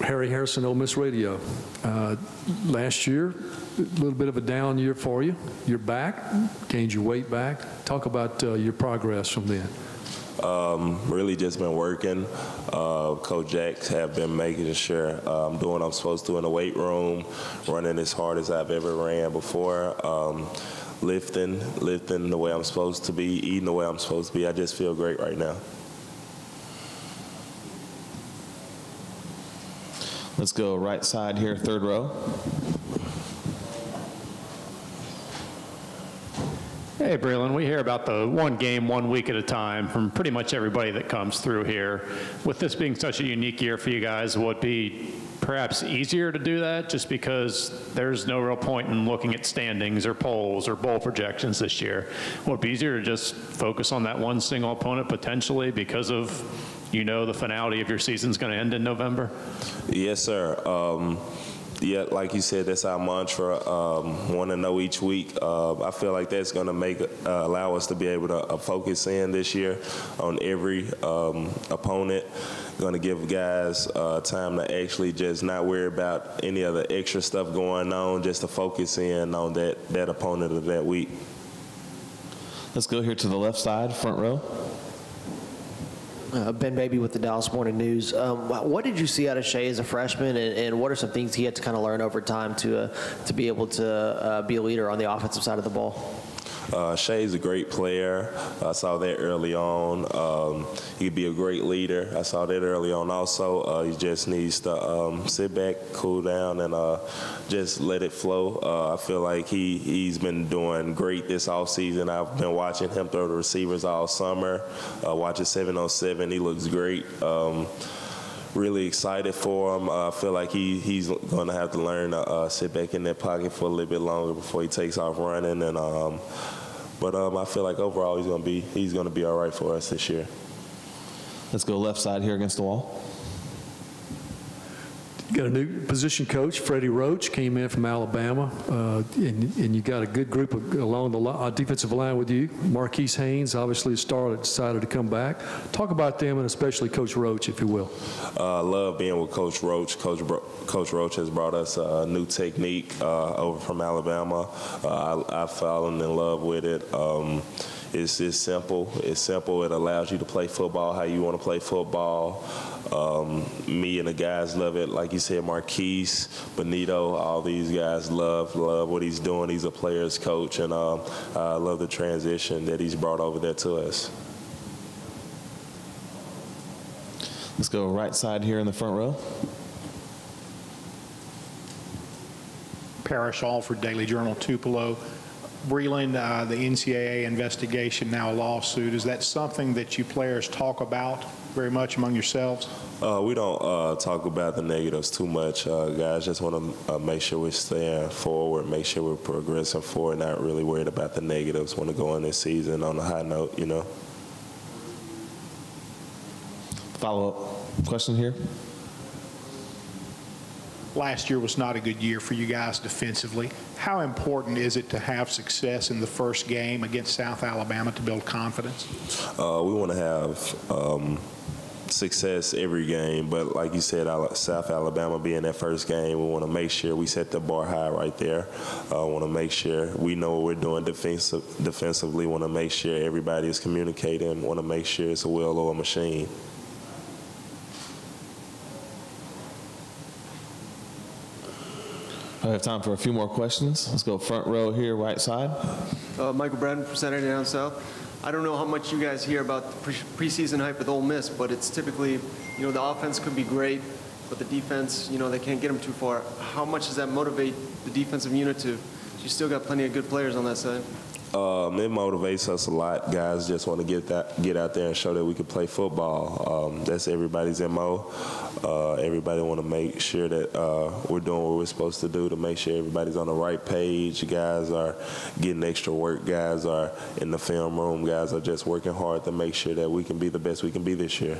Harry Harrison, Ole Miss Radio. Last year, a little bit of a down year for you. You're back, gained your weight back. Talk about your progress from then. Really just been working. Coach Jacks have been making sure I'm doing what I'm supposed to in the weight room, running as hard as I've ever ran before, lifting the way I'm supposed to be, eating the way I'm supposed to be. I just feel great right now. Let's go right side here, third row. Hey, Breeland, we hear about the one game, 1 week at a time from pretty much everybody that comes through here. With this being such a unique year for you guys, would it be perhaps easier to do that just because there's no real point in looking at standings or polls or bowl projections this year? Would it be easier to just focus on that one single opponent potentially because of, you know, the finality of your season's going to end in November? Yes, sir. Yeah, like you said, that's our mantra. Want to know each week. I feel like that's going to allow us to be able to focus in this year on every opponent. Going to give guys time to actually just not worry about any other extra stuff going on, just to focus in on that opponent of that week. Let's go here to the left side, front row. Ben Baby with the Dallas Morning News. What did you see out of Shea as a freshman, and what are some things he had to kind of learn over time to be able to be a leader on the offensive side of the ball? Shea's a great player. I saw that early on. He'd be a great leader. I saw that early on also. He just needs to sit back, cool down, and just let it flow. I feel like he's been doing great this offseason. I've been watching him throw the receivers all summer, watching 7-on-7. He looks great. Really excited for him. I feel like he's going to have to learn to sit back in that pocket for a little bit longer before he takes off running. And but I feel like overall he's going to be all right for us this year. Let's go left side here against the wall. You got a new position coach, Freddie Roach, came in from Alabama, and you got a good group along the defensive line with you. Marquise Haynes, obviously a star that decided to come back. Talk about them, and especially Coach Roach, if you will. I love being with Coach Roach. Coach Roach has brought us a new technique over from Alabama. I've fallen in love with it. It's simple. It's simple. It allows you to play football how you want to play football. Me and the guys love it. Like you said, Marquise, Benito, all these guys love what he's doing. He's a player's coach, and I love the transition that he's brought over there to us. Let's go right side here in the front row. Parrish Alford, Daily Journal, Tupelo. Breeland, the NCAA investigation, now a lawsuit, is that something that you players talk about very much among yourselves? We don't talk about the negatives too much. Guys just want to make sure we're staying forward, make sure we're progressing forward, not really worried about the negatives. Want to go in this season on a high note, you know. Follow-up question here. Last year was not a good year for you guys defensively. How important is it to have success in the first game against South Alabama to build confidence? We want to have success every game, but like you said, South Alabama being that first game, we want to make sure we set the bar high right there. Want to make sure we know what we're doing defensively. Want to make sure everybody is communicating. Want to make sure it's a well-oiled machine. I have time for a few more questions. Let's go front row here, right side. Michael Bradden from Saturday Down South. I don't know how much you guys hear about the preseason hype with Ole Miss, but it's typically, you know, the offense could be great, but the defense, you know, they can't get them too far. How much does that motivate the defensive unit to? You still got plenty of good players on that side. It motivates us a lot. Guys just want to get out there and show that we can play football. That's everybody's MO. Everybody want to make sure that we're doing what we're supposed to do to make sure everybody's on the right page. Guys are getting extra work. Guys are in the film room. Guys are just working hard to make sure that we can be the best we can be this year.